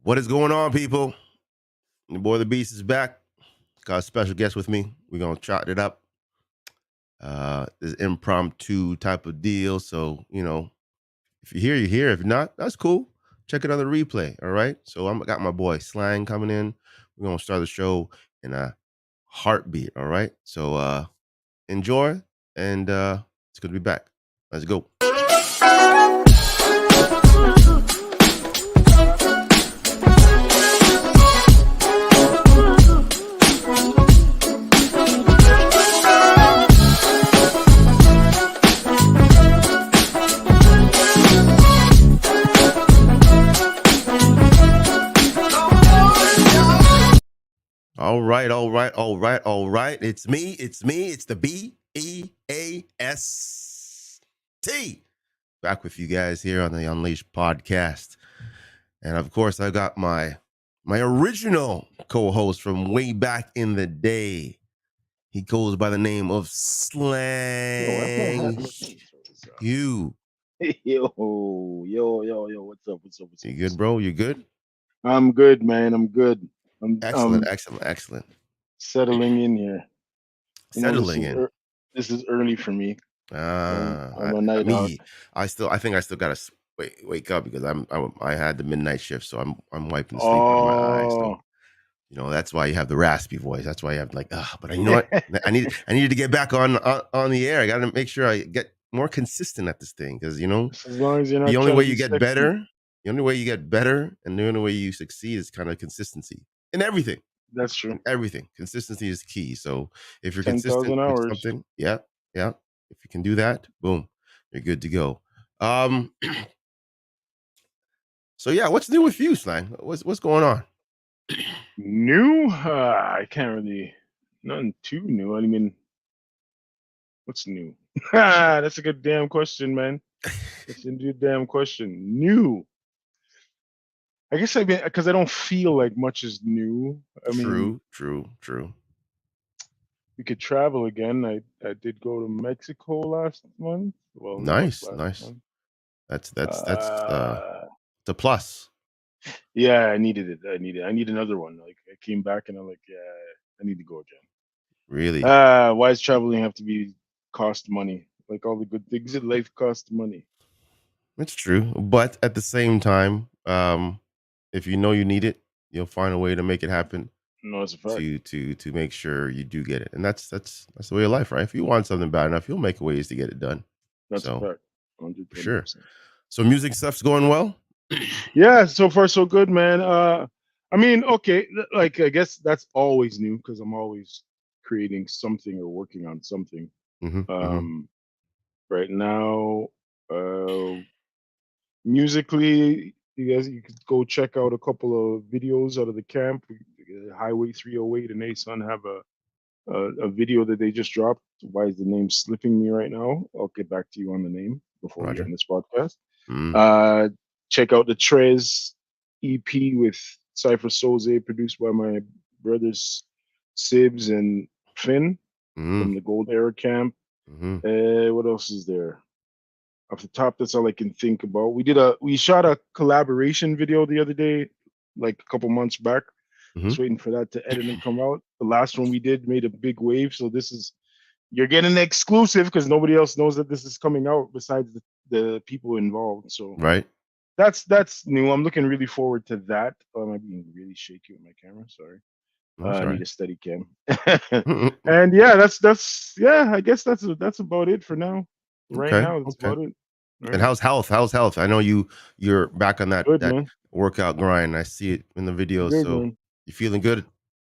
What is going on, people? Your boy the Beast is back. Got a special guest with me. We're gonna chop it up. This impromptu type of deal. So, if you're here, you're here. If not, that's cool. Check it on the replay. All right. So I got my boy Slang coming in. We're gonna start the show in a heartbeat. All right. So enjoy and it's good to be back. Let's go. All right. It's me. It's the BEAST. Back with you guys here on the Unleashed podcast. And of course, I got my original co-host from way back in the day. He goes by the name of Slag Hugh. Yo, what's up? You good, bro? You good? I'm good, man. I'm good. I'm Excellent. settling in here. Settling in. This is early for me. I'm a night out. I think I still gotta wake up because I had the midnight shift, so I'm wiping the sleep out of my eyes. So, that's why you have the raspy voice. That's why you have but you know what? I needed to get back on the air. I got to make sure I get more consistent at this thing because as long as you're not the only way you get sexy. better, and the only way you succeed is kind of consistency in everything. That's true. In everything, consistency is key. So if you're consistent with something, yeah. If you can do that, boom, you're good to go. So yeah, what's new with you, Slang? What's going on? New? I can't really. Nothing too new. I mean, what's new? That's a good damn question, man. That's a good damn question. New. I guess because I don't feel like much is new. I mean, true. We could travel again. I did go to Mexico last month. Well, nice. Month. That's the plus. Yeah, I needed it. I need another one. Like I came back and I'm like, yeah, I need to go again. Really? Why does traveling have to cost money? Like all the good things in life cost money. It's true, but at the same time, if you know you need it, you'll find a way to make it happen. No, it's a fact. To make sure you do get it, and that's the way of life, right? If you want something bad enough, you'll make ways to get it done. That's a fact. 100%. For sure. So music stuff's going well. Yeah, so far so good, man. I mean, okay, like I guess that's always new because I'm always creating something or working on something. Right now, musically, you could go check out a couple of videos out of the camp. Highway 308 and A-Sun have a video that they just dropped. Why is the name slipping me right now? I'll get back to you on the name before we end this podcast. Check out the Trez EP with Cypher Soze, produced by my brothers Sibs and Finn from the Gold Era camp. What else is there? Off the top, that's all I can think about. We shot a collaboration video the other day, like a couple months back. Just waiting for that to edit and come out. The last one we did made a big wave, so you're getting an exclusive because nobody else knows that this is coming out besides the people involved. So right, that's new. I'm looking really forward to that. Am I being really shaky with my camera? Sorry. I need a steady cam. And yeah, that's I guess that's about it for now. Right now, that's about it. Right. And how's health? I know you're back on that workout grind. I see it in the video. So man. You feeling good?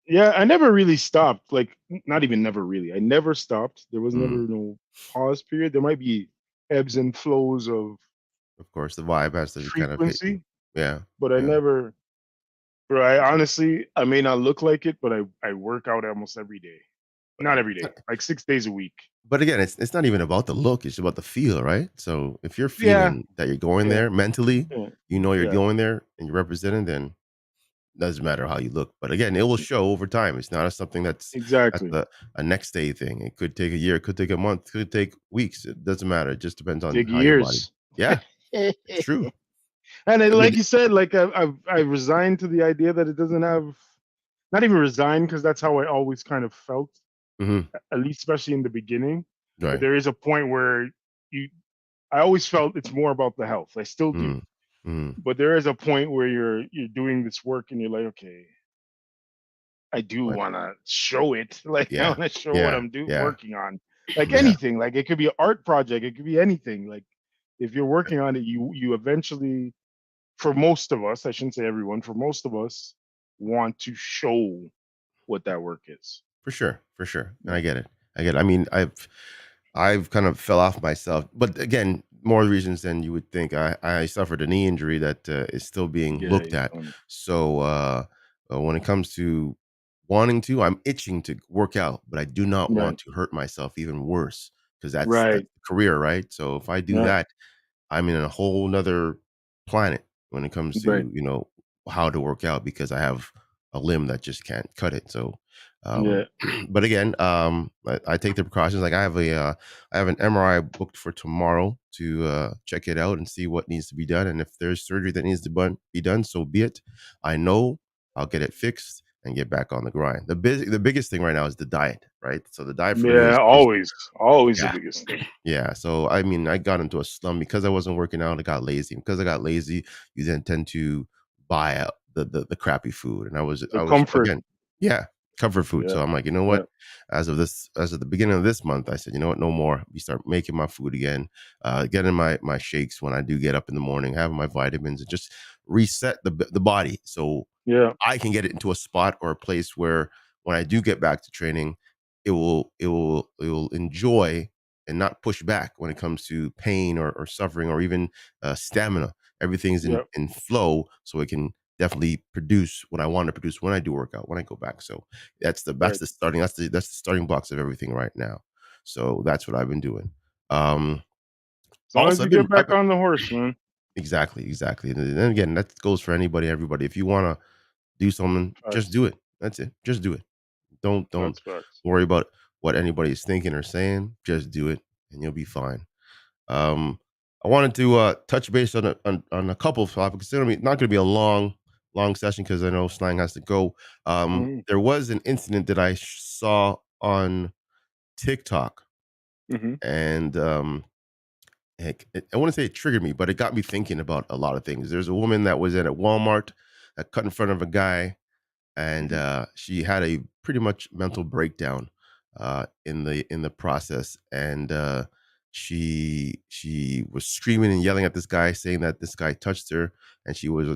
Yeah, I never really stopped. Like, not even never really. I never stopped. There was never no pause period. There might be ebbs and flows of course, the vibe has to kind of hit you. Yeah. But I never, bro, I honestly, I may not look like it, but I work out almost every day. Not every day, like 6 days a week. But again, it's not even about the look. It's about the feel, right? So if you're feeling that you're going there mentally, you're going there and you're representing, then it doesn't matter how you look. But again, it will show over time. It's not something that's a next day thing. It could take a year, it could take a month, it could take weeks. It doesn't matter. It just depends on how your body. Yeah, it's true. And I mean, like you said, like I've resigned to the idea that it doesn't have, not even resigned, because that's how I always kind of felt, mhm, at least especially in the beginning. But right. there is a point where you, I always felt it's more about the health. I still do. Mm, mm, But there is a point where you're doing this work and you're like, okay, I do right. want to show it. Like I Yeah, want to show what yeah, I'm doing yeah, working on. Like yeah, anything. Like it could be an art project. It could be anything. Like if you're right. working on it, you eventually, for most of us, I shouldn't say everyone, for most of us, want to show what that work is. For sure, and I Yeah. get it. I get it. I mean, I've kind of fell off myself, but again, more reasons than you would think. I suffered a knee injury that is still being Yeah, looked you at. told me. So when it comes to wanting to, I'm itching to work out, but I do not Right. want to hurt myself even worse because that's Right. the career, right? So if I do Yeah. that, I'm in a whole nother planet when it comes Right. to, how to work out because I have a limb that just can't cut it. So, Yeah. but again, I take the precautions. Like I have an MRI booked for tomorrow to check it out and see what needs to be done. And if there's surgery that needs to be done, so be it. I know I'll get it fixed and get back on the grind. The biggest thing right now is the diet, right? So the diet for me Yeah. is Always the yeah, biggest thing. yeah, so, I mean, I got into a slum because I wasn't working out, I got lazy, because I got lazy, you then tend to buy out the crappy food, and The I was comfort. again yeah, comfort food, Yeah. so I'm like, "You know Yeah. what?" As of the beginning of this month, I said, "You know what? No more." We start making my food again, getting my shakes when I do get up in the morning, having my vitamins, and just reset the body, so Yeah. I can get it into a spot or a place where when I do get back to training, it will enjoy and not push back when it comes to pain or suffering or even stamina. Everything's Yeah. in flow, so it can definitely produce what I want to produce when I do work out, when I go back. So Right. that's the starting blocks of everything right now. So that's what I've been doing. Um, As long as also, you get back on the horse, man. exactly, exactly. And then again, that goes for anybody, everybody. If you want to do something, just Facts. do it. That's it. Just do it. Don't That's facts. worry about what anybody is thinking or saying. Just do it, and you'll be fine. Um, I wanted to touch base on a couple of topics. It's not going to be a long session because I know Slang has to go. Mhm. There was an incident that I saw on TikTok, Mhm. and heck, I want to say it triggered me, but it got me thinking about a lot of things. There's a woman that was in a Walmart that cut in front of a guy and Mhm. she had a pretty much mental breakdown in the process, and she was screaming and yelling at this guy, saying that this guy touched her, and she was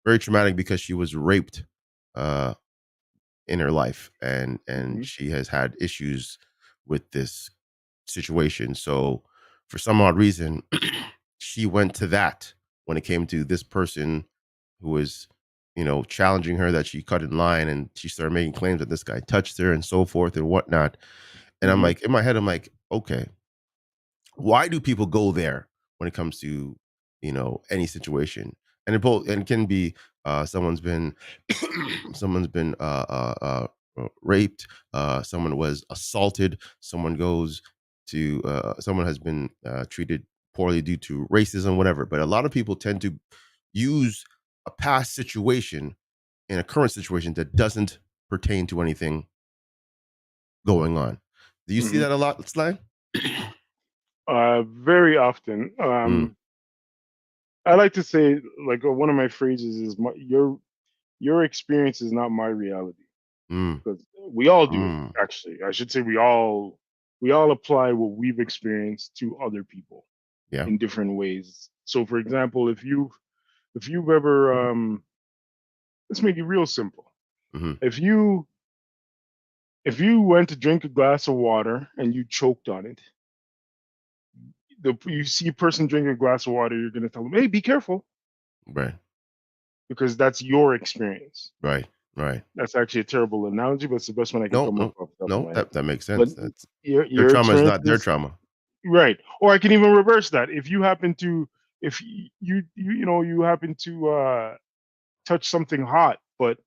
very traumatic because she was raped uh, in her life, and Mhm. she has had issues with this situation. So for some odd reason, she went to that when it came to this person who was, challenging her that she cut in line, and she started making claims that this guy touched her and so forth and whatnot. And I'm Mhm. like, in my head, I'm like, okay, why do people go there when it comes to any situation? And it can be someone's been someone's been raped, someone was assaulted, someone has been treated poorly due to racism, whatever. But a lot of people tend to use a past situation in a current situation that doesn't pertain to anything going on. Do you see Mhm. that a lot, Slang? Very often. Mm, I like to say, like, one of my phrases is, your experience is not my reality, mm, because we all do it. mm. Actually, I should say we all apply what we've experienced to other people Yeah. in different ways. So, for example, if you've ever, let's make it real simple. Mhm. If you went to drink a glass of water and you choked on it, you see a person drinking a glass of water, you're going to tell them, "Hey, be careful," Right. because that's your experience. Right. Right. That's actually a terrible analogy, but it's the best one I can No, come up no, off the top of no, my head. that makes But sense. That's their your trauma is experience not their is trauma. right. Or I can even reverse that. If you happen to, if you happen to touch something hot, but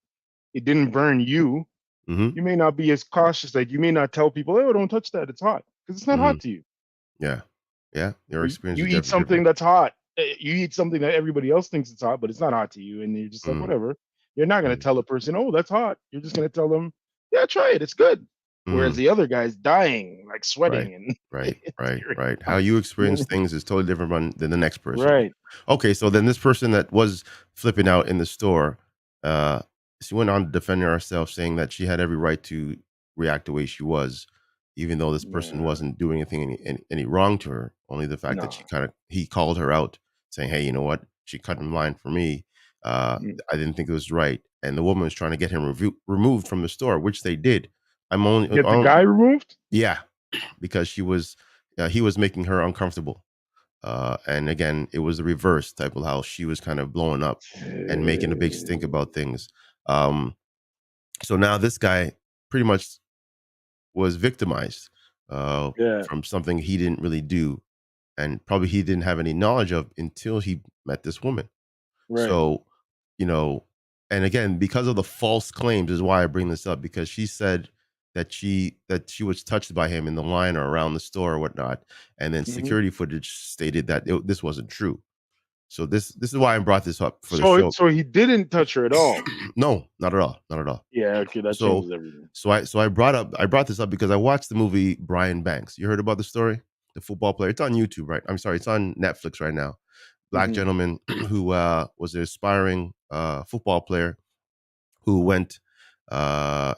it didn't burn you, Mhm. you may not be as cautious. Like you may not tell people, "Oh, don't touch that. It's hot," because it's not hot Mhm. to you. Yeah. Yeah. Your Or experience you is eat definitely something different. that's hot. You eat something that everybody else thinks it's hot, but it's not hot to you, and you're just like, Mm, whatever. You're not gonna mm, tell a person, "Oh, that's hot." You're just gonna tell them, "Yeah, try it. It's good." Whereas mm. the other guy's dying, like Right. sweating, and Right. it's Right. very Right. How hot. you You experience know? things is totally different than the next person. Right. Okay, so then this person that was flipping out in the store, uh, she went on to defend herself, saying that she had every right to react the way she was, even though this person Yeah. wasn't doing anything any wrong to her. Only the fact that No. he called her out, saying, "Hey, you know what? She cut in line for me. Mm. I didn't think it was right." And the woman was trying to get him removed from the store, which they did. I'm only, Get the guy removed? yeah, because he was making her uncomfortable. And again, it was the reverse type of how she was kind of blowing up and making a big stink about things. Um, so now this guy pretty much was victimized Yeah. from something he didn't really do, and probably he didn't have any knowledge of until he met this woman. Right. So, you know, and again, because of the false claims is why I bring this up, because she said that she was touched by him in the line or around the store or whatnot, and then Mhm. security footage stated that this wasn't true. So this is why I brought this up for the So show. so he didn't touch her at all? No, not at all, not at all. Yeah, okay, that So changes everything. I brought this up because I watched the movie Brian Banks. You heard about the story? The football player. It's on YouTube, right? I'm sorry, it's on Netflix right now. Black Mhm. gentleman who was an aspiring football player who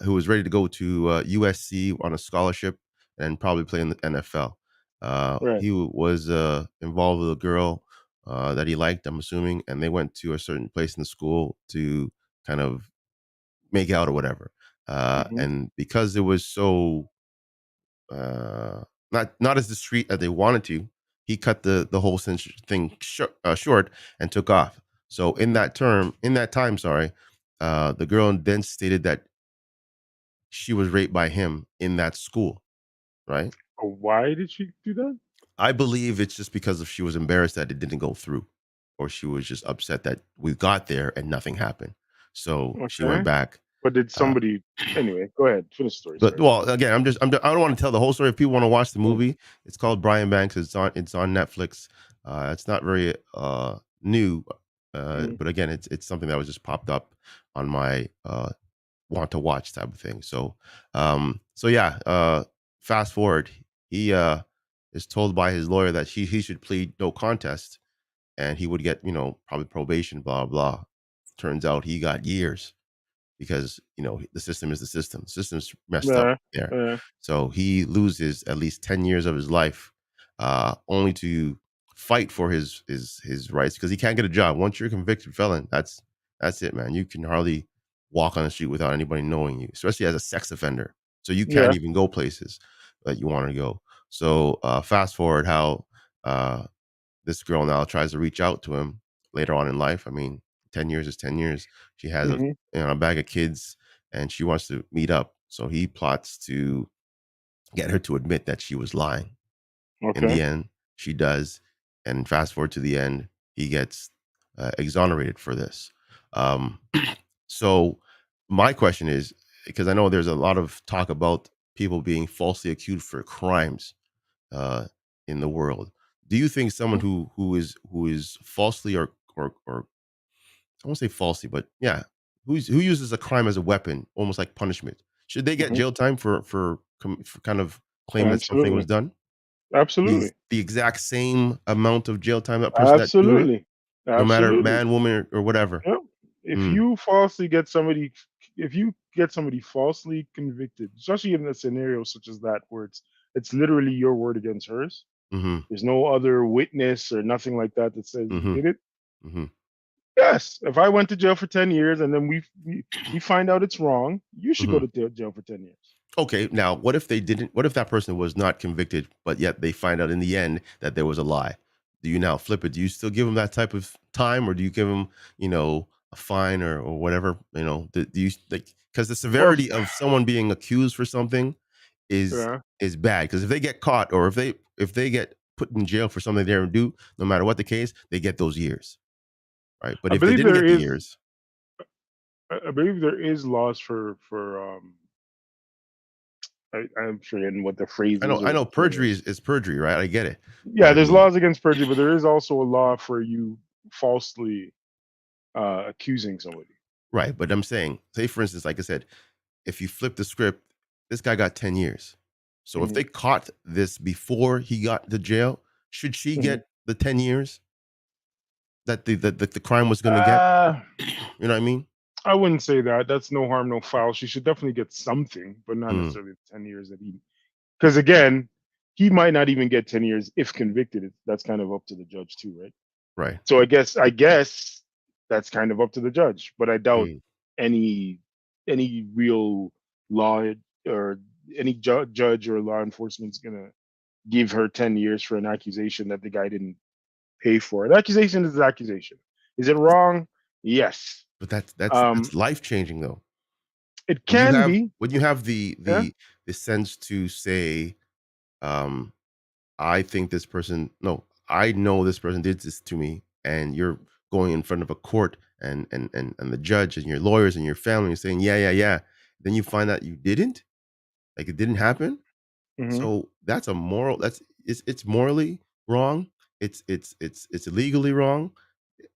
who was ready to go to USC on a scholarship and probably play in the NFL. Right. He was involved with a girl that he liked, I'm assuming, and they went to a certain place in the school to kind of make out or whatever. Mhm. And because it was so uh, not as discreet as they wanted to, he cut the whole thing short and took off. So in that time, sorry, the girl then stated that she was raped by him in that school, right? Why did she do that? I believe it's just because of she was embarrassed that it didn't go through, or she was just upset that we got there and nothing happened. So she went Okay. back. But did Uh, somebody anyway, go ahead. Finish the story, but sorry. well, again, I don't want to tell the whole story. If people want to watch the Mm, movie, it's called Brian Banks. It's on Netflix. It's not very new, mhm. but again, it's something that was just popped up on my want to watch type of thing. So yeah, fast forward, he is told by his lawyer that he should plead no contest and he would get, probably probation, blah blah. Turns out he got years because the system is the system. The system's messed up Yeah, there. yeah. So he loses at least 10 years of his life, only to fight for his rights because he can't get a job. Once you're a convicted felon, that's it, man. You can hardly walk on the street without anybody knowing you, especially as a sex offender. So you can't Yeah. even go places that you want to go. So fast forward how uh, this girl now tries to reach out to him later on in life. I mean, 10 years is 10 years. She has Mhm. a bag of kids and she wants to meet up. So he plots to get her to admit that she was lying. In Okay. the end, she does. And fast forward to the end, he gets exonerated for this. Um, so my question is, because I know there's a lot of talk about people being falsely accused for crimes uh, in the world. Do you think someone Mm, who is falsely or I won't say falsely, but yeah, who uses a crime as a weapon, almost like punishment, should they get mhm. jail time for kind of claim that something was Absolutely. done? Absolutely. The exact same amount of jail time that person that doing it, Absolutely. no matter Absolutely. man, woman, or whatever. Yep. If Mm, you falsely get somebody if you get somebody falsely convicted, especially in a scenario such as that where it's literally your word against hers, mhm, there's no other witness or nothing like that that says you mhm, did it. mhm, Yes, if I went to jail for 10 years and then we find out it's wrong, you should go mhm. to jail for 10 years. Okay, now what if they didn't? What if that person was not convicted, but yet they find out in the end that there was a lie? Do you now flip it? Do you still give them that type of time, or do you give them, a fine or whatever? Do you like because the Well, severity of someone being accused for something is yeah. is bad. Because if they get caught, or if they get put in jail for something they didn't do, no matter what the case, they get those years, right? But I if they believe didn't there get the is years, I believe there is laws for I'm forgetting what the phrase is I or know the term perjury is. is perjury, right? I get it. But Yeah, I there's mean, laws against perjury, but there is also a law for you falsely accusing somebody. right. But I'm saying, say for instance, like I said, if you flip the script, this guy got 10 years. So if Hmm. they caught this before he got to jail, should she Hmm. get the 10 years that the crime was gonna get? Uh, You know what I mean? I wouldn't say that. That's no harm, no foul. She should definitely get something, but not Mm, necessarily the 10 years that he. Because again, he might not even get 10 years if convicted. That's kind of up to the judge too, right? right. So I guess that's kind of up to the judge, but I doubt Mm, any any real law or any judge or law enforcement's gonna give her 10 years for an accusation that the guy didn't pay for. An accusation is an accusation. Is it wrong? Yes. but that's Um, life changing though. it can be. When you have Yeah. the sense to say, um, I think this person no, I know this person did this to me, and you're going in front of a court and the judge and your lawyers and your family and saying, yeah, yeah, yeah. Then you find out you didn't, like it didn't happen. Hmm. So that's a moral. It's morally wrong. It's illegally wrong.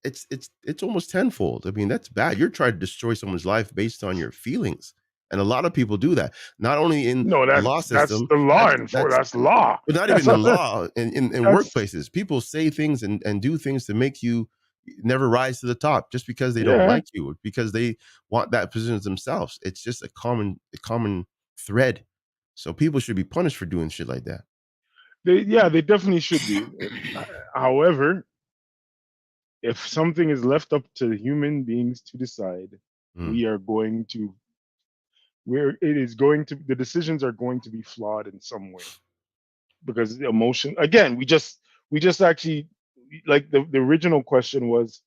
It's almost tenfold. I mean, that's bad. You're trying to destroy someone's life based on your feelings, and a lot of people do that. Not only in No, the law that's system, the law and that's that's law. but not That's even not, in law. In that's workplaces, people say things and do things to make you never rise to the top just because they don't yeah. like you or because they want that position themselves. It's just a common thread. So people should be punished for doing shit like that. They definitely should be. However, if something is left up to human beings to decide, Mm, we are going to where it is going to the decisions are going to be flawed in some way because the emotion again we just actually like the original question was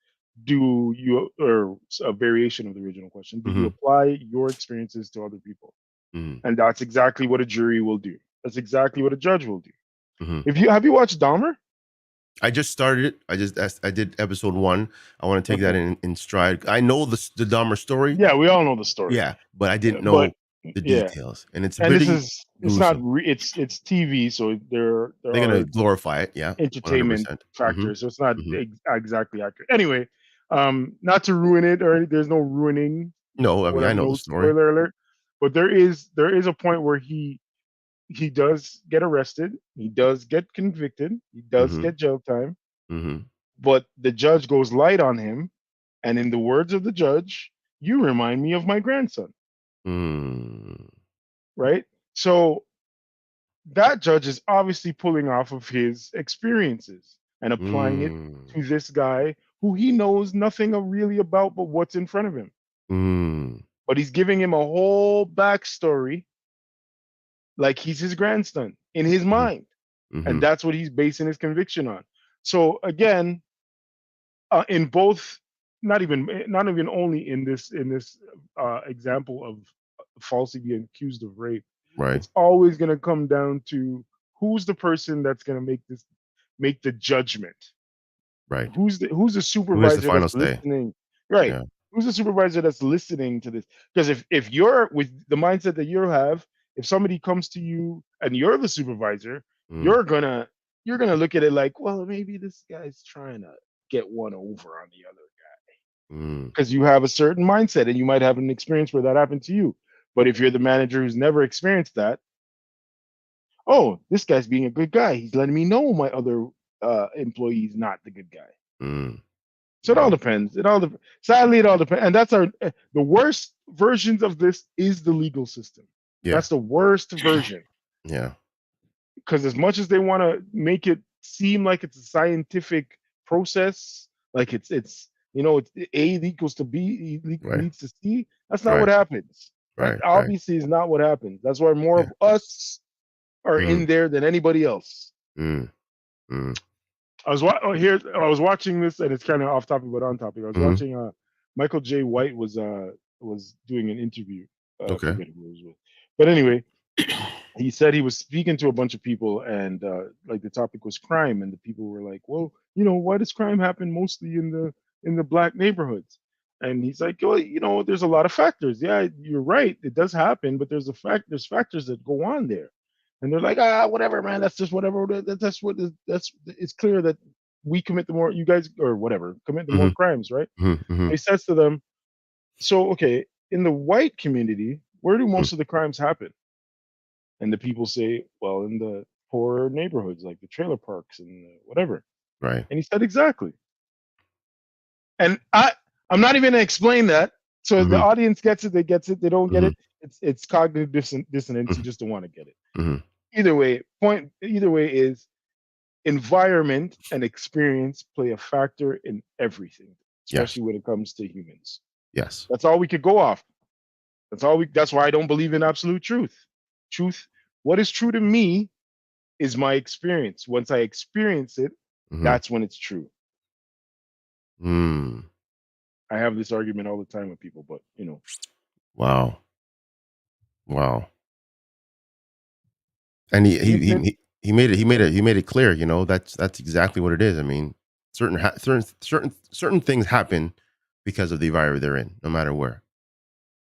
do you or a variation of the original question do you mhm, apply your experiences to other people, mhm, and that's exactly what a jury will do. That's exactly what a judge will do. mhm. If you have you watched Dahmer? I just started it. I did episode 1. I wanna take that Okay. in stride. I know the Dahmer story, Yeah, we all know the story. yeah, but I didn't But know the yeah, details, and it's and this really is it's not gruesome. it's TV, so there They're gonna are glorify it, yeah, entertainment 100%. Mhm, factors, so it's not mhm. exactly accurate. Anyway, not to ruin it there's no ruining, No, I mean, I whatever, know the no story. spoiler alert. But there is a point where he does get arrested, he does get convicted, he does Mhm, get jail time, mhm. but the judge goes light on him, and in the words of the judge, you remind me of my grandson, Mm, right? So that judge is obviously pulling off of his experiences and applying it mm, to this guy who he knows nothing really about but what's in front of him. mm, But he's giving him a whole backstory like he's his grandson in his mhm, mind. And mhm, that's what he's basing his conviction on. So again, in both, not even only in this example of falsely being accused of rape, right, it's always going to come down to who's the person that's going to make the judgment. right. Who's the Who has the supervisor final that's say? listening, right? Yeah, Who's the supervisor that's listening to this? Because if you're with the mindset that you have, if somebody comes to you and you're the supervisor, mm, you're gonna look at it like, well, maybe this guy's trying to get one over on the other guy mm, because you have a certain mindset and you might have an experience where that happened to you. But if you're the manager who's never experienced that, oh, this guy's being a good guy. He's letting me know my other employee's not the good guy. mm, So it all right. depends. Sadly, it all depends. And that's the worst versions of this is the legal system. Yeah, That's the worst version yeah, because as much as they want to make it seem like it's a scientific process, like it's A equals to B right, leads to C. That's not what right, happens. That right, right. obviously is not what happens. That's why more Yeah. of us are Mm, in there than anybody else. mm, mm, I was watching this, and it's kind of off topic but on topic. I was mhm. watching Michael J. White was doing an interview. I Okay. forget who it was with, but anyway, he said he was speaking to a bunch of people, and like the topic was crime, and the people were like, "Well, why does crime happen mostly in the black neighborhoods?" And he's like, well, there's a lot of factors. Yeah, you're right. It does happen, but there's factors that go on there. And they're like, whatever, man. That's just whatever. That's what that's. It's clear that we commit the more you guys or whatever commit the more Mhm, crimes, right? mhm, And mhm, he says to them, so okay, in the white community, where do mhm. most of the crimes happen? And the people say, well, in the poorer neighborhoods, like the trailer parks and whatever. Right. And he said, exactly. And I'm not even gonna explain that. So the Mhm, audience gets it, they gets it, they don't get mhm, it. It's cognitive dissonance. You mhm, just don't want to get it. mhm. Either way is environment and experience play a factor in everything, Yes. especially when it comes to humans. Yes. That's all we could go off. That's why I don't believe in absolute truth. Truth, what is true to me is my experience. Once I experience it, Mhm. that's when it's true. Mm. I have this argument all the time with people, but Wow. Wow. And the internet. he made it clear, that's exactly what it is. I mean, certain things happen because of the environment they're in, no matter where,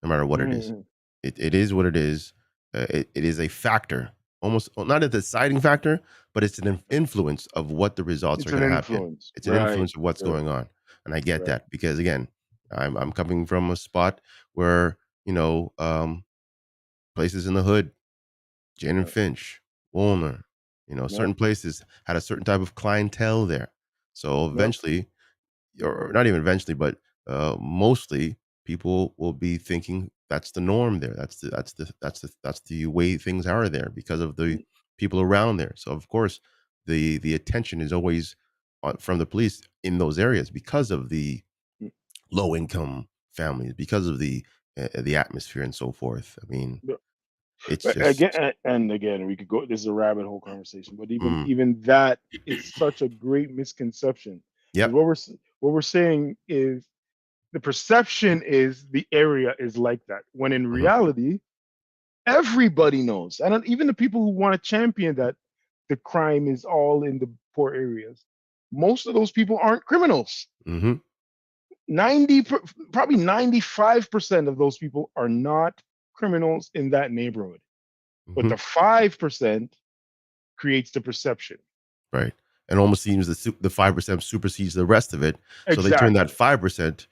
no matter what it is. Mhm. It is what it is. It is a factor, almost well, not a deciding factor, but it's an influence of what the results are It's an going to happen. influence. It's an Right. influence of what's Right. going on, and I get Right. that because again, I'm coming from a spot where places in the hood, Jane and Right. Finch, Woolner, Yep. certain places had a certain type of clientele there. So Yep. eventually, or not even eventually, but mostly people will be thinking that's the norm there. That's the way things are there because of the Mm, people around there. So of course, the attention is always from the police in those areas because of the mm. low income families, because of the atmosphere and so forth. I mean, But it's but again, just and again, we could go. This is a rabbit hole conversation, but even mm, even that is such a great misconception because yep. what we're saying is the perception is the area is like that, when in Hmm. reality, everybody knows, and even the people who want to champion that the crime is all in the poor areas. Most of those people aren't criminals. Hmm. Probably 95% of those people are not criminals in that neighborhood, but Hmm. the 5% creates the perception. Right. And almost seems the 5% supersedes the rest of it. So they turn that Exactly. 5%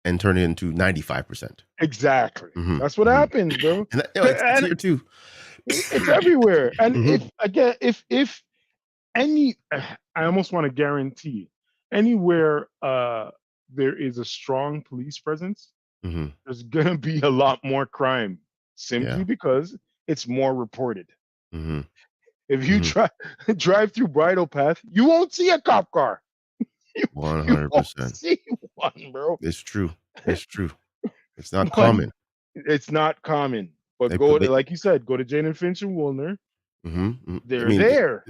and turn it into 95%. Exactly. Hmm. That's what Hmm. happens, bro. And it's And here too. it's everywhere. And Hmm. if again, if any, I almost want to guarantee anywhere there is a strong police presence, Hmm. there's gonna be a lot more crime, simply Yeah. because it's more reported. Hmm. If you Hmm. drive through Bridle Path, you won't see a cop car. You you won't 100%. see one, bro. It's true. It's true. It's not But common. it's not common. But They put they like you said, go to Jane and Finch and Woolner. Mhm, mhm. I They're mean, there.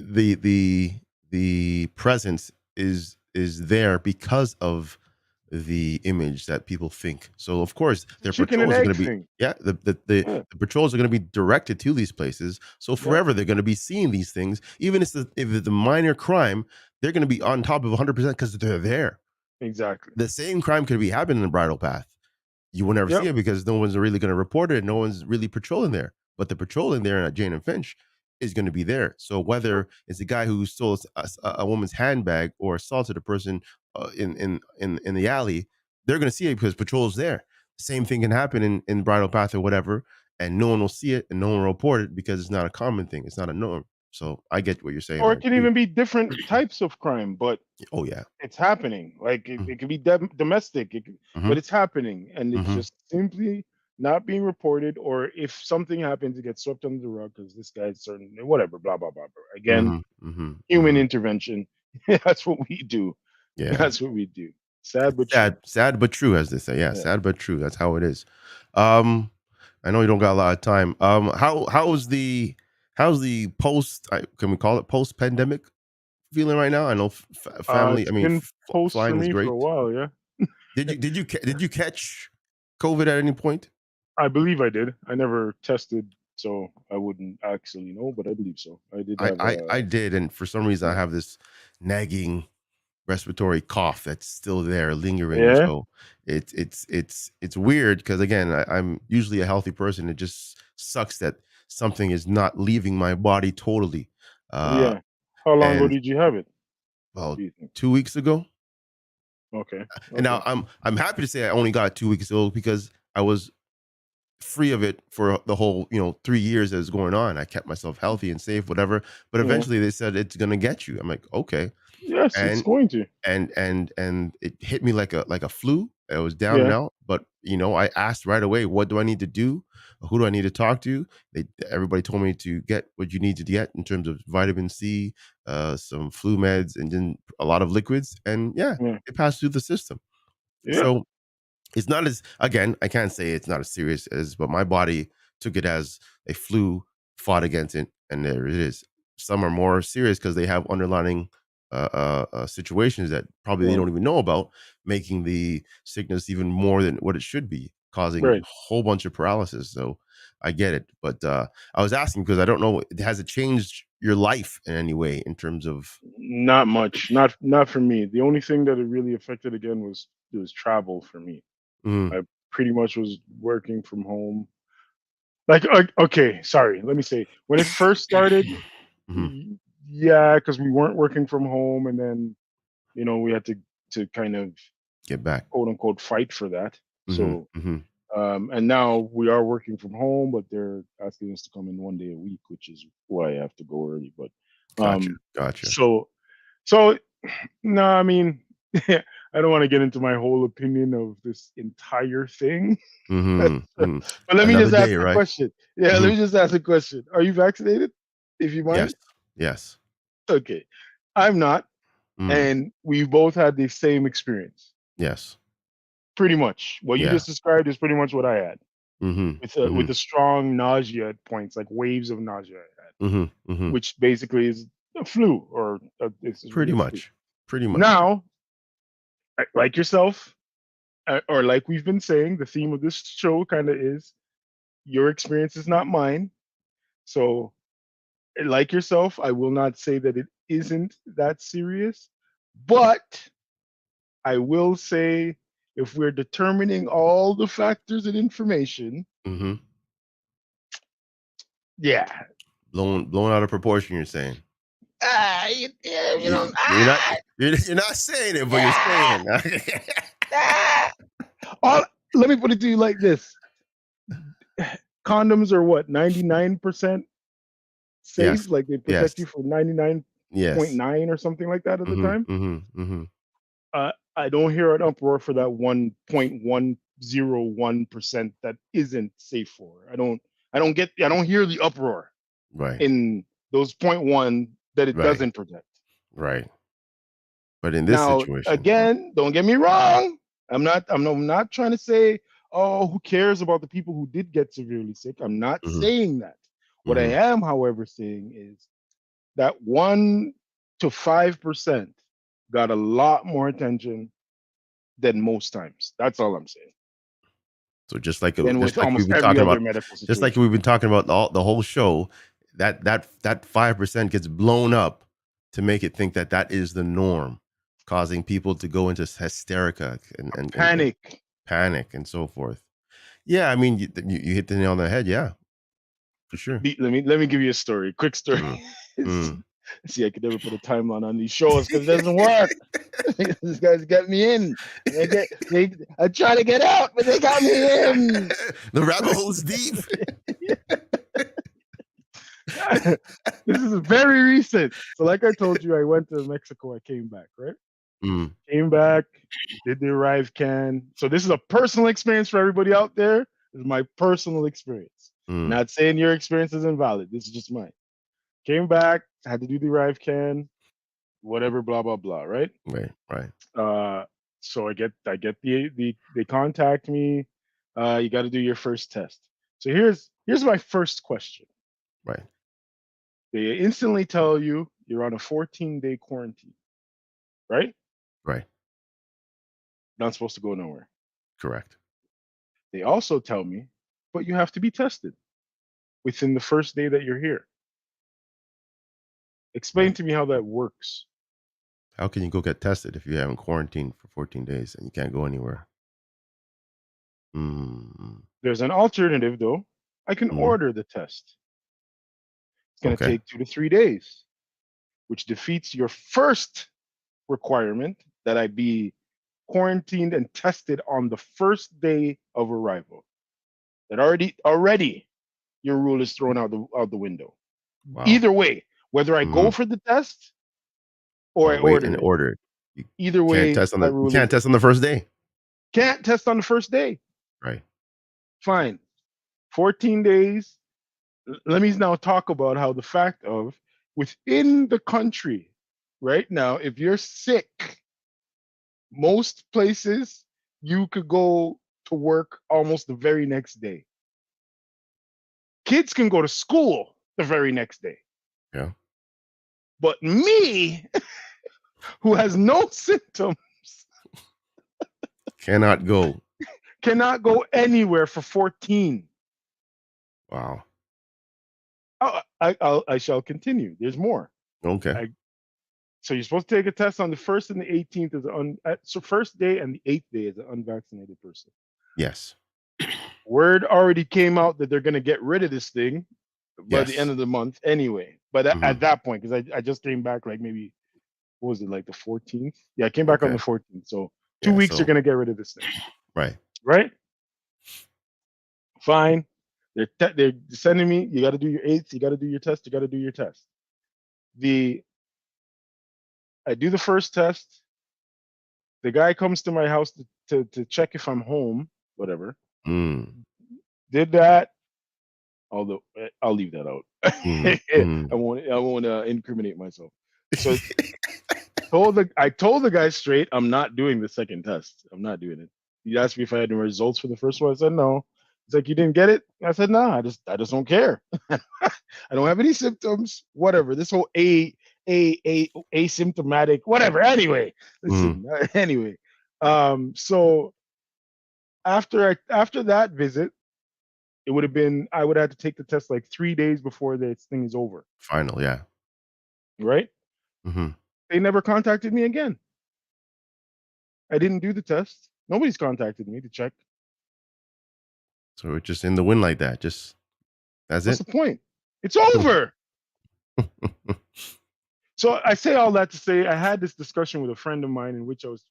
the presence is there because of the image that people think. So, of course, It's a their chicken and patrols are egg gonna be thing. yeah, Yeah, the patrols are gonna be directed to these places. So yeah, forever, they're gonna be seeing these things. Even if it's a minor crime, they're gonna be on top of 100% because 'cause they're there. exactly. The same crime could be happening in the bridle path. You will never see Yep, it because no one's really gonna report it, no one's really patrolling there, but the patrolling there at Jane and Finch is gonna be there. So yep. whether it's a guy who stole a woman's handbag or assaulted a person, in the alley, they're gonna see it because patrol's there. Same thing can happen in Bridle Path or whatever, and no one will see it and no one will report it because it's not a common thing, it's not a norm. So I get what you're saying Or it there can too. even be different types of crime, but Oh, yeah. it's happening. Like Mm, it could be domestic, mhm, but it's happening, and it's mhm, just simply not being reported. Or if something happens, it gets swept under the rug because this guy's certain, whatever, blah blah blah blah. Again, mhm, mhm, human mhm. intervention. That's what we do. Yeah. That's what we do. Sad but true. Sad but true, as they say. Yeah, Yeah. sad but true. That's how it is. Um, I know you don't got a lot of time. How's the post? Can we call it post pandemic feeling right now? I know family. It's I mean, been post for flying is me for a great. while. Yeah. Did you catch COVID at any point? I believe I did. I never tested, so I wouldn't actually know, but I believe so. I did have I did, and for some reason I yeah, have this nagging. respiratory cough that's still there lingering. Yeah. So it's weird because again, I'm usually a healthy person. It just sucks that something is not leaving my body totally. Uh, Yeah. How long ago and did you have it? well, Do you think? 2 weeks ago, Okay. and now Okay. I'm happy to say I only got 2 weeks ago because I was free of it for the whole 3 years that was going on. I kept myself healthy and safe, whatever. But Yeah. eventually they said it's gonna get you. I'm like, okay, Yes, it's and going to. and it hit me like a flu. It was down and Yeah. out, but I asked right away, what do I need to do? Who do I need to talk to? Everybody told me to get what you need to get in terms of vitamin C, some flu meds, and then a lot of liquids. And yeah, Yeah. it passed through the system. Yeah. So it's not as again, I can't say it's not as serious as, but my body took it as a flu, fought against it, and there it is. Some are more serious because they have underlying situations that probably they Yeah. don't even know about, making the sickness even more than what it should be, causing a Right. whole bunch of paralysis. So I get it, but I was asking because I don't know. Has it changed your life in any way in terms of? Not much. Not for me. The only thing that it really affected again was travel for me. Mm, I pretty much was working from home. Like, okay, sorry. Let me say, when it first started, mhm, y- yeah, because we weren't working from home, and then we had to kind of get back. quote unquote fight for that. Hmm. So, Hmm. and now we are working from home, but they're asking us to come in 1 day a week, which is why I have to go early. But, Gotcha. um, Gotcha. so no, I mean, I don't want to get into my whole opinion of this entire thing. Mhm, mhm. But let me Another just ask day, a right? question. Yeah, let Mhm. me just ask a question. Are you vaccinated? If you Yes. mind? Yes. Okay. I'm not. Mm. And we both had the same experience. Yes. Pretty much. What you Yeah. just described is pretty much what I had. Mhm. With Mhm. a strong nausea at points, like waves of nausea I had, Mhm. Mhm. which basically is a flu or this is Pretty really a flu. much. Pretty much. Now, like yourself, or like we've been saying, the theme of this show kind of is your experience is not mine. So, like yourself, I will not say that it isn't that serious, but I will say if we're determining all the factors and information, Mhm. yeah. Blown out of proportion, you're saying. Yeah, You're not you're not saying it, but you're ah, saying. ah. All, let me put it to you like this: condoms are what 99% Yes. safe, like they Yes. protect you for 99.9 Yes. or something like that at the Mhm. time. Mhm. Mhm. I don't hear an uproar for that 1.101% that isn't safe for. I don't hear the uproar Right. in those point one that it Right. doesn't protect. Right. But in this Now, situation, again, don't get me wrong. I'm not trying to say, oh, who cares about the people who did get severely sick? I'm not mhm. saying that. What I Mhm. am, however, saying is that 1 to 5% got a lot more attention than most times. That's all I'm saying. So Than just with like we've almost been every talking other about, medical just like situation. we've been talking about the whole show, that 5% gets blown up to make it think that that is the norm, causing people to go into hysterica and Panic. panic and so forth. Yeah, I mean, you hit the nail on the head. Yeah, for sure. Let me give you a story. Quick story. Mm, It's- mm. See, I could never put a timeline on these shows because it doesn't work. These guys got me in. I try to get out, but they got me in. The rabbit hole's deep. This is very recent. So, like I told you, I went to Mexico. I came back, right? Mm, Came back, did the arrive can. So, this is a personal experience for everybody out there. This is my personal experience. mm. Not saying your experience is invalid. This is just mine. Came back, had to do the arrive can, whatever, blah blah blah, right? Right, right, Uh, so I get they contact me. You got to do your first test. So here's my first question. right, They instantly tell you you're on a 14-day quarantine, right? right. Not supposed to go nowhere. Correct. They also tell me, but you have to be tested within the first day that you're here. Explain Right. to me how that works. How can you go get tested if you haven't quarantined for 14 days and you can't go anywhere? Mm, There's an alternative though. I can mhm. order the test. It's going to Okay. take 2 to 3 days, which defeats your first requirement that I be quarantined and tested on the first day of arrival. That already your rule is thrown out the window. Wow. Either way, whether I go Mhm. for the test or I Or wait and order it, order it. You either can't way, test on my the you rule is can't test on the first day. can't test on the first day. Right. Fine. 14 days. Let me now talk about how the fact of within the country right now, if you're sick, most places you could go to work almost the very next day. Kids can go to school the very next day. Yeah. But me, who has no symptoms, Cannot go. cannot go anywhere for 14. Wow. I shall continue. There's more. Okay. I, so you're supposed to take a test on the first and the 18th as so first day and the 8th day as an unvaccinated person. Yes. Word already came out that they're going to get rid of this thing by the end Yes. of the month anyway. But at Mhm. that point, because I just came back like maybe what was it like the 14th? Yeah, I came back on Okay. the 14th. So two Yeah, weeks you're so going to get rid of this thing, right. right? Fine. They're sending me. You got to do your eighth. You got to do your test. You got to do your test. The I do the first test. The guy comes to my house to check if I'm home. Whatever. Mm. Did that. Although I'll leave that out. Mm. I Mm. won't incriminate myself. So I told the guy straight, I'm not doing the second test. I'm not doing it. He asked me if I had the results for the first one. I said no. He's like, you didn't get it? I said, no, I just don't care. I don't have any symptoms. Whatever. This whole asymptomatic, whatever. Anyway, Mm. listen. Anyway. So after that visit, it would have been I would have to take the test like 3 days before this thing is over. Final, yeah. Right? Mhm. They never contacted me again. I didn't do the test. Nobody's contacted me to check. So we're just in the wind like that. Just that's What's it. the point? It's over. So I say all that to say I had this discussion with a friend of mine in which I was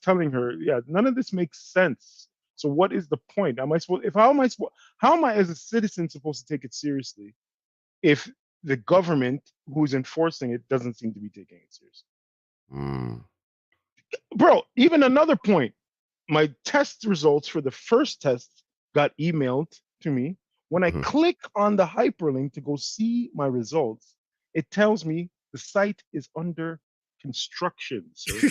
telling her, yeah, none of this makes sense. So what is the point? Am I supposed if how am I as a citizen supposed to take it seriously if the government who's enforcing it doesn't seem to be taking it seriously? Mm. Bro, even another point. My test results for the first test got emailed to me. When I Mhm. click on the hyperlink to go see my results, it tells me the site is under construction, sir.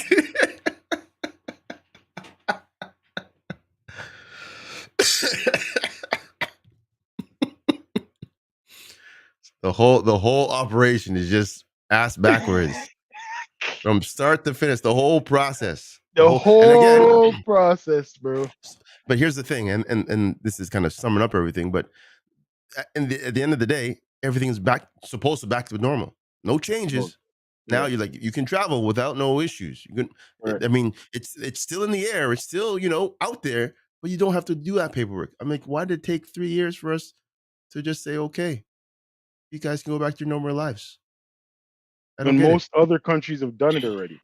The whole operation is just ass The backwards from start to finish, the whole process. The whole and again, whole process, bro. but here's the thing, and this is kind of summing up everything, but at the end of the day, everything's back supposed to back to normal. No Supposed. changes. Now Yeah. you're like you can travel without no issues. You can Right. I mean, it's still in the air. It's still, out there, but you don't have to do that paperwork. I'm like, why did it take 3 years for us to just say, "Okay, you guys can go back to your normal lives?" I don't When get it. most other countries have done it already.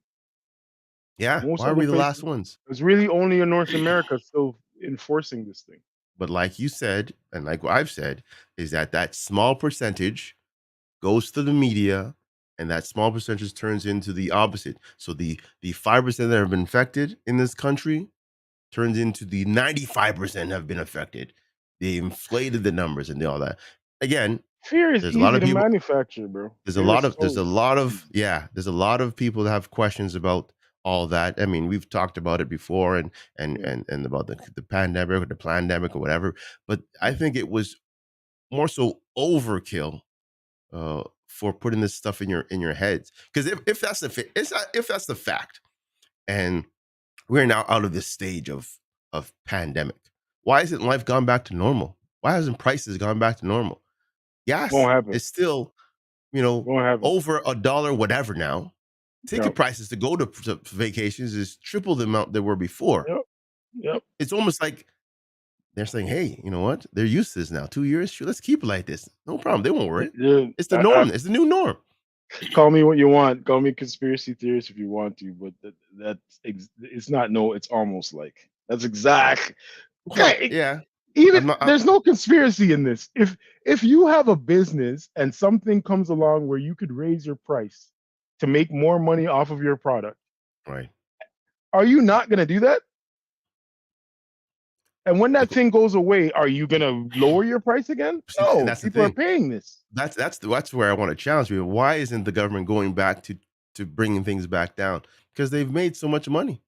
Yeah, Most why are other we the last places. ones? It's really only in North America still enforcing this thing. But like you said, and like what I've said, is that small percentage goes to the media, and that small percentage turns into the opposite. So the 5% that have been infected in this country turns into the 95% have been affected. They inflated the numbers and all that. Again, Fear is there's a lot easy of to people manufacture, bro. there's a Fear lot is of there's so a lot of easy. yeah, there's a lot of people that have questions about all that. I mean, we've talked about it before and and Yeah. and and about the pandemic or the pandemic or whatever, but I Yeah. think it was more so overkill for putting this stuff in your heads. Because if that's if that's the fact, and we're now out of this stage of pandemic, why hasn't life gone back to normal? Why hasn't prices gone back to normal? Gas Won't happen. is still Won't happen. over $1 whatever now. Ticket Yep. prices to go to vacations is triple the amount they were before. Yep. Yep. It's almost like they're saying, "Hey, you know what? They're used to this now. 2 years, sure, let's keep it like this. No problem. They won't Yeah, worry. yeah. It's the norm. It's the new norm." Call me what you want. Call me conspiracy theorist if you want to, but it's not. No, it's almost like that's exact. Well, Okay, yeah. even I'm not there's no conspiracy in this. If you have a business and something comes along where you could raise your price to make more money off of your product, right. are you not going to do that? And when that Look, thing goes away, are you going to lower your price again? see, and No, that's the people are thing. paying this. That's where I wanna challenge you. Why isn't the government going back to bringing things back down? Because 'Cause they've made so much money.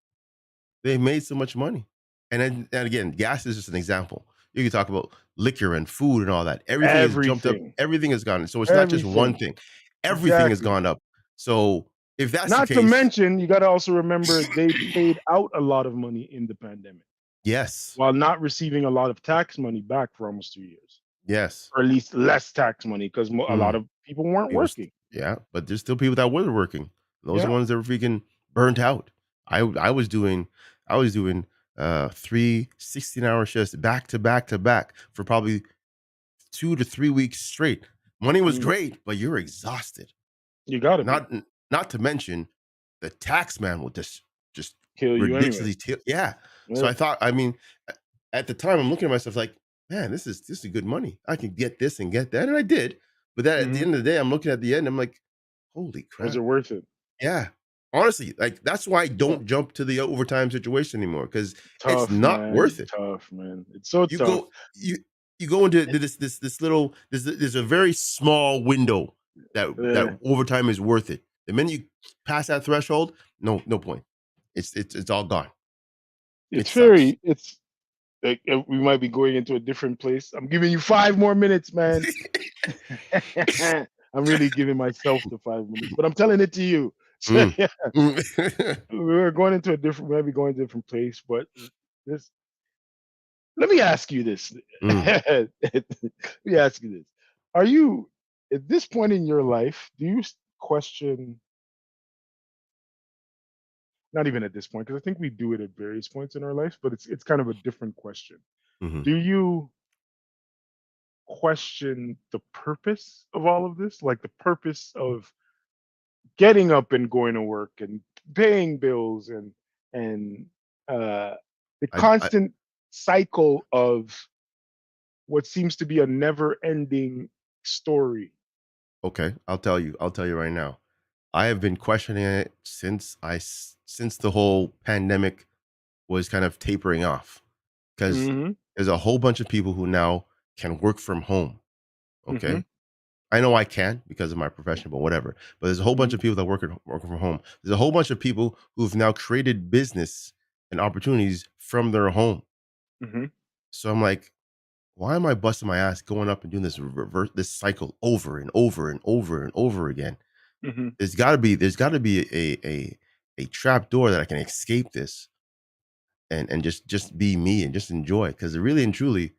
They've made so much money. And again, gas is just an example. You can talk about liquor and food and all that. Everything has jumped up. Everything, Everything has gone. So it's not just one everything, thing. Everything has exactly. gone up. So if that's the Not to case, mention, you got to also remember they paid out a lot of money in the pandemic yes, while not receiving a lot of tax money back for almost 2 years, yes. or at least less tax money because a lot Mm, of people weren't people working. yeah, but there's still people that were working. Those are the Yeah. ones that were freaking burnt out. I was doing I was doing 3 16-hour shifts back to back to back for probably 2 to 3 weeks straight. Money was Mm. great, but you're exhausted. You got to be. Not to mention the tax man will just Kill you anyway. ridiculously yeah. So Yep. I thought, I mean, at the time I'm looking at myself like, man, this is good money. I can get this and get that, and I did. But then at the Mhm. end of the day, I'm looking at the end, I'm like, holy Was it crap. worth it? Yeah. Honestly, like that's why I Yeah. don't jump to the overtime situation anymore because it's Tough, not worth man. it. Tough, man. It's so You tough. go you go into this little there's a very small window that Yeah. overtime is worth it. The minute you pass that threshold, no point. It's all gone. It It's sucks. very, it's like we might be going into a different place. I'm giving you 5 more minutes, man. I'm really giving myself the 5 minutes, but I'm telling it to you. So Mm. yeah, Mm. we're going into a different, maybe going to a different place, but this, let me ask you this. Mm. Let me ask you this. Are you, at this point in your life, do you question, not even at this point, because I think we do it at various points in our lives, but it's kind of a different question. Mhm. Do you question the purpose of all of this? Like the purpose of getting up and going to work and paying bills and uh the I constant cycle of what seems to be a never ending story. okay, I'll tell you right now. I have been questioning it since the whole pandemic was kind of tapering off. 'Cause Mhm. there's a whole bunch of people who now can work from home, Mhm. okay? I know I can because of my profession, but whatever. But there's a whole bunch Mhm. of people that working from home. There's a whole bunch of people who've now created business and opportunities from their home. Mhm. So I'm like, why am I busting my ass going up and doing this cycle over and over and over and over again? Mhm. There's gotta be a trap door that I can escape this and just be me and just enjoy it. Because really and truly,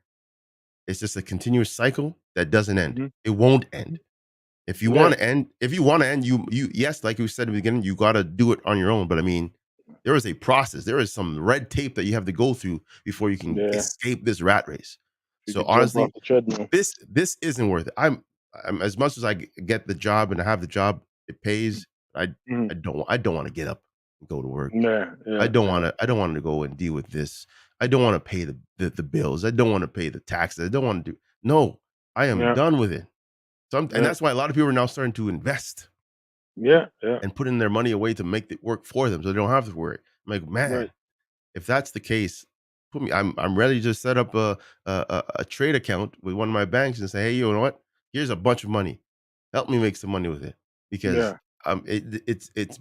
it's just a continuous cycle that doesn't end. Mhm. It won't end. Mhm. Yeah. If you wanna end, you yes, like you said at the beginning, you gotta do it on your own, but I mean, there is a process. There is some red tape that you have to go through before you can Yeah. escape this rat race. You So could jump off honestly, the treadmill. this isn't worth it. I'm as much as get the job and I have the job, it pays. I Mhm. I don't wanna get up and go to work. Yeah. Yeah. Yeah. I don't wanna go and deal with this. I don't wanna pay the bills. I don't wanna pay the taxes. I don't wanna do no, I am Yeah. done with it. And Yeah. that's why a lot of people are now starting to invest Yeah. Yeah. and putting their money away to make it work for them so they don't have to worry. I'm like, Right. man, if that's the case, put me I'm ready to set up a trade account with one of my banks and say, "Hey, you know what? Here's a bunch of money. Help me make some money with it." Because Yeah. it's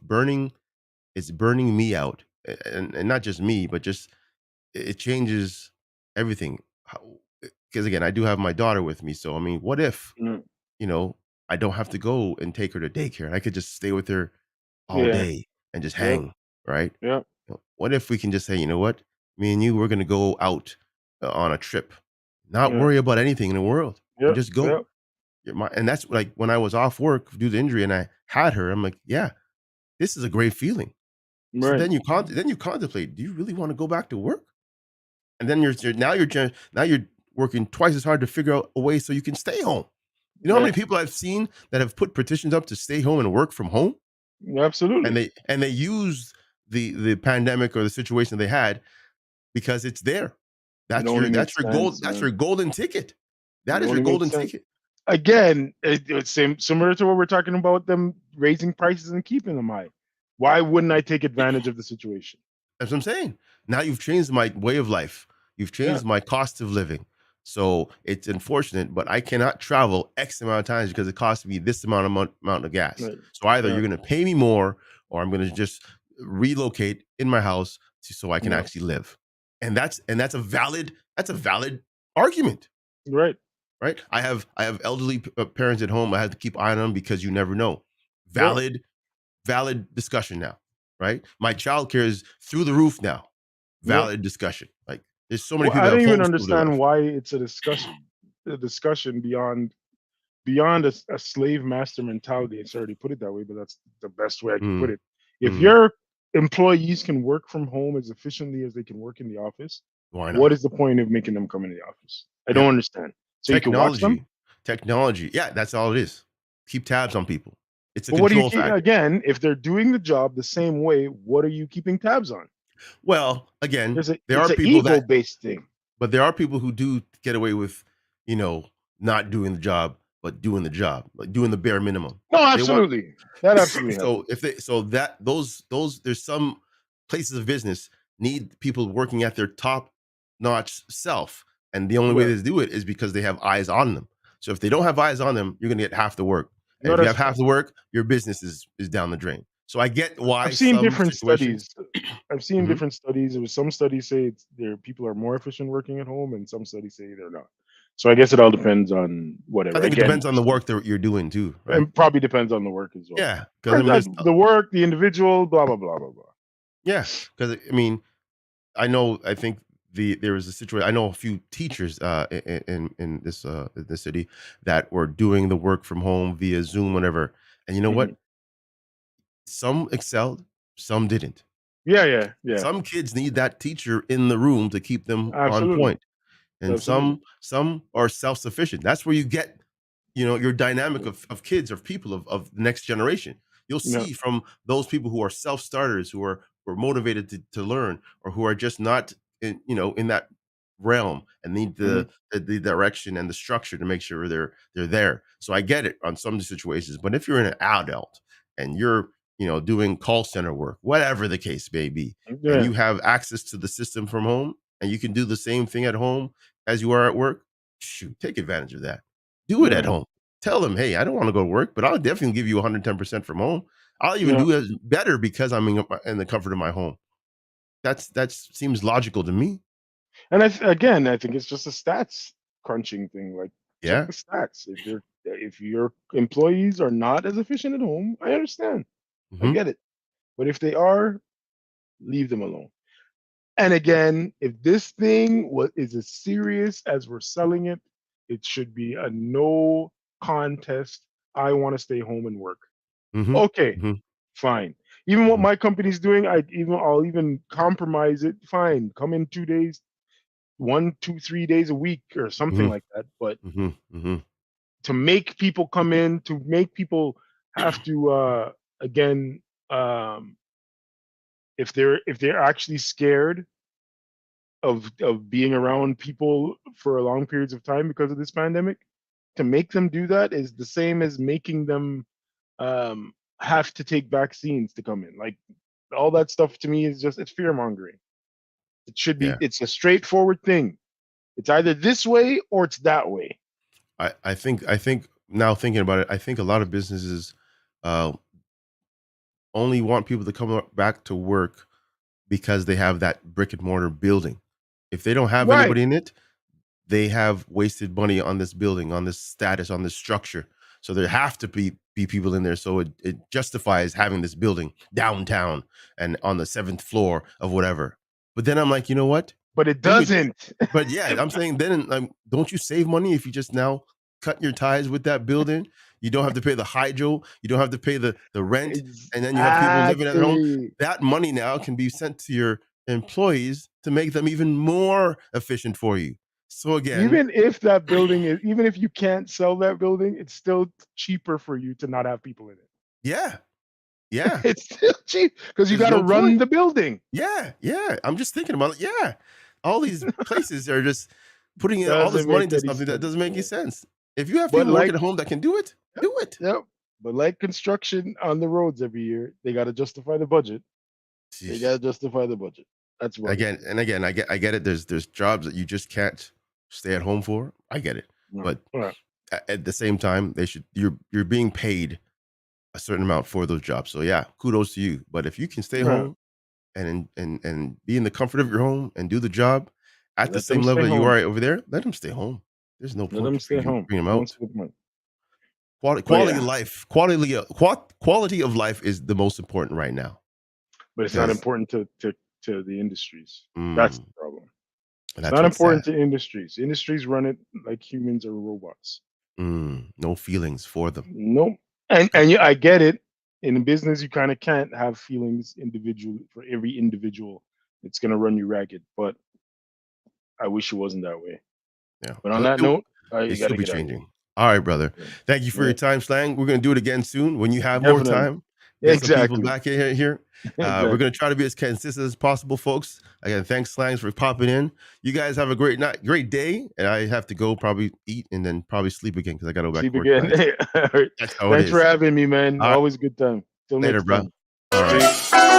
burning me out. And not just me, but just it changes everything. Because again, I do have my daughter with me. So I mean, what if, Mm. you know, I don't have to go and take her to daycare and I could just stay with her all Yeah. day and just Yep. hang, right? Yep. What if we can just say, you know what? Me and you, we're gonna go out on a trip, not Yeah. worry about anything in the world and Yep. just go. Yep. And that's like when I was off work due to injury and I had her, I'm like, yeah, this is a great feeling. So Right. then you contemplate, do you really want to go back to work? And then now you're working twice as hard to figure out a way so you can stay home. You know how many Right. people I've seen that have put petitions up to stay home and work from home? And Absolutely. they use the pandemic or the situation they had because it's there. It That's only your makes sense, that's man. your golden ticket. It That is your only makes golden sense. ticket. Again, it's similar to what we're talking about them raising prices and keeping them high. Why wouldn't I take advantage of the situation? That's what I'm saying. Now you've changed my way of life. You've Yeah. changed my cost of living. So it's unfortunate, but I cannot travel X amount of times because it costs me this amount of gas. Right. So either Yeah. you're going to pay me more, or I'm going to just relocate in my house so I can Yeah. actually live. And that's a valid argument, Right. right? I have elderly parents at home. I have to keep eye on them because you never know. Yeah. Valid discussion now, right? My childcare is through the roof now. Yeah. Valid discussion. Like there's so many Well, people I that don't have even homeschooled their understand life. why it's a discussion beyond a slave master mentality. Sorry to put it that way, but that's the best way I can put Mm, it. If mm, your employees can work from home as efficiently as they can work in the office, why what not? is the point of making them come in the office? I don't Yeah. understand. So you can watch them, Technology. Technology. Yeah, that's all it is. Keep tabs on people. It's a but what do you control keep factor. again? If they're doing the job the same way, what are you keeping tabs on? Well, again, there It's are an people ego that based thing. but there are people who do get away with, you know, not doing the job, but doing the job, like doing the bare minimum. No, They want absolutely. That absolutely so happens. if they so that those there's some places of business need people working at their top notch self, and the only way Yeah. to do it is because they have eyes on them. So if they don't have eyes on them, you're gonna get half the work, and No, if you that's have fair. half the work, your business is down the drain. So I get I've why seen some different situations. studies. I've seen Mhm. different studies. There was some studies say there people are more efficient working at home, and some studies say they're not. So I guess it all depends on I whatever. think it Again, depends on the work that you're doing too, right? and probably depends on the work as well. Yeah, because I Or mean, the work, the individual, blah blah blah blah blah. yeah, because I mean, I think there was a situation. I know a few teachers in this city that were doing the work from home via Zoom, whatever. And you know Mhm. what? Some excelled, some didn't. Yeah, yeah, yeah. Some kids need that teacher in the room to keep them on Absolutely, point. And absolutely. some are self-sufficient. That's where you get, your dynamic of kids, of people, of the next generation. You'll Yeah. see from those people who are self-starters, who are motivated to learn, or who are just not in that realm and need Mhm. the direction and the structure to make sure they're there. So I get it on some situations, but if you're an adult and you're doing call center work, whatever the case may be, and Yeah, you have access to the system from home and you can do the same thing at home as you are at work, shoot, take advantage of that. Do it at yeah, home. Tell them, "Hey, I don't wanna go to work, but I'll definitely give you 110% from home. I'll even yeah. do it better because I'm in the comfort of my home." That seems logical to me. And again, I think it's just a stats crunching thing. Like, check Yeah. the stats. If your employees are not as efficient at home, I understand. I Mhm, get it. But if they are, leave them alone. And again, if this thing is as serious as we're selling it, it should be a no contest. I want to stay home and work. mhm, Okay, mhm, fine. Even what mhm, my company's doing, I'll even compromise it. Fine, come in 2 days, 1, 2, 3 days a week or something mhm, like that. But mhm, mhm, to make people come in, to make people have to again, um, if they're actually scared of being around people for long periods of time because of this pandemic, to make them do that is the same as making them have to take vaccines to come in. Like all that stuff to me is just it's fear mongering. It should be yeah. it's a straightforward thing. It's either this way or it's that way. I think now thinking about it, I think a lot of businesses, uh, only want people to come back to work because they have that brick and mortar building. If they don't have Right. anybody in it, they have wasted money on this building, on this status, on this structure. So there have to be people in there. So it justifies having this building downtown and on the seventh floor of whatever. But then I'm like, you know what? But it Then you doesn't. but yeah, I'm saying then don't you save money if you just now cut your ties with that building? You don't have to pay the hydro. You don't have to pay the rent, and then you have people living at home. Exactly. That money now can be sent to your employees to make them even more efficient for you. So again, Even if that building is, even if you can't sell that building, it's still cheaper for you to not have people in it. yeah, yeah. It's still cheap because you There's got to no run point. the building. Yeah, yeah. I'm just thinking about it. Yeah. All these places are just putting in all this Doesn't money make into any something that sense. doesn't make any Yeah. sense. If you have But people like, working at home that can do it, yep, do it. yep. But like construction on the roads every year, they got to justify the budget. They got Sheesh. to justify the budget. That's about it. Again and again, I get it. There's jobs that you just can't stay at home for. I get it. Right. But Right. at the same time, they should you're being paid a certain amount for those jobs. So yeah, kudos to you. But if you can stay Right. home and be in the comfort of your home and do the job at the Let them same stay level that you home. are over there, let them stay home. There's no Let point them to stay home. bring them Don't out. spend money. But Quality of yeah, life, quality of life is the most important right now but it's not because important to the industries. That's the mm, problem. It's that's not what's sad. important to industries. Industries run it like humans are robots. No feelings for them. Nope. And you, I get it. In business, you kind of can't have feelings individually for every individual. It's gonna run you ragged. But I wish it wasn't that way. Yeah, But on that it, note, you it got should to be get out of here. changing. All right, brother. Yeah. Thank you for your Yeah, time, Slang. We're gonna do it again soon when you have more definitely. time. Get some people Exactly. back in here. We're gonna Exactly. try to be as consistent as possible, folks. Again, thanks, Slangs, for popping in. You guys have a great night, great day, and I have to go probably eat and then probably sleep again because I got to go back Sleep to work again. tonight. All right. That's how it Thanks for is. having me, man. All right, Always a good time. Till later, next bro. time. All right. Peace.